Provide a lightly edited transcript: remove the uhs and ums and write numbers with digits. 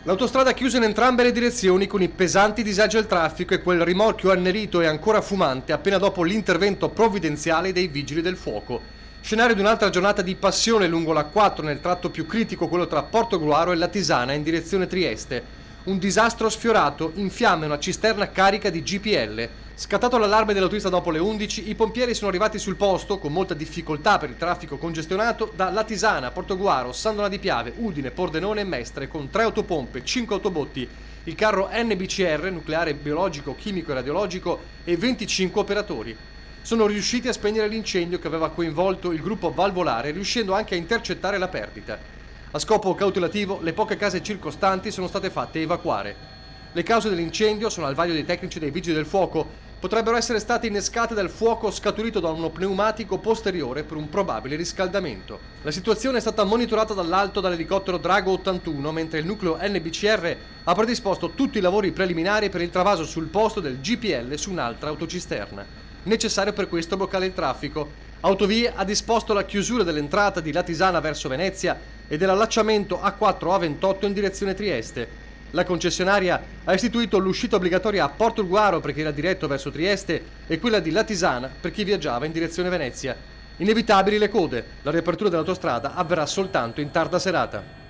L'autostrada chiusa in entrambe le direzioni con i pesanti disagi al traffico e quel rimorchio annerito e ancora fumante appena dopo l'intervento provvidenziale dei vigili del fuoco. Scenario di un'altra giornata di passione lungo la 4 nel tratto più critico, quello tra Portogruaro e Latisana in direzione Trieste. Un disastro sfiorato, in fiamme una cisterna carica di GPL. Scattato l'allarme dell'autista dopo le 11, i pompieri sono arrivati sul posto, con molta difficoltà per il traffico congestionato, da Latisana, Portoguaro, Sandona di Piave, Udine, Pordenone e Mestre, con 3 autopompe, 5 autobotti, il carro NBCR, nucleare, biologico, chimico e radiologico, e 25 operatori. Sono riusciti a spegnere l'incendio che aveva coinvolto il gruppo valvolare, riuscendo anche a intercettare la perdita. A scopo cautelativo, le poche case circostanti sono state fatte evacuare. Le cause dell'incendio sono al vaglio dei tecnici dei vigili del fuoco. Potrebbero essere state innescate dal fuoco scaturito da uno pneumatico posteriore per un probabile riscaldamento. La situazione è stata monitorata dall'alto dall'elicottero Drago 81, mentre il nucleo NBCR ha predisposto tutti i lavori preliminari per il travaso sul posto del GPL su un'altra autocisterna. Necessario per questo bloccare il traffico. Autovie ha disposto la chiusura dell'entrata di Latisana verso Venezia e dell'allacciamento A4-A28 in direzione Trieste. La concessionaria ha istituito l'uscita obbligatoria a Portogruaro per chi era diretto verso Trieste e quella di Latisana per chi viaggiava in direzione Venezia. Inevitabili le code, la riapertura dell'autostrada avverrà soltanto in tarda serata.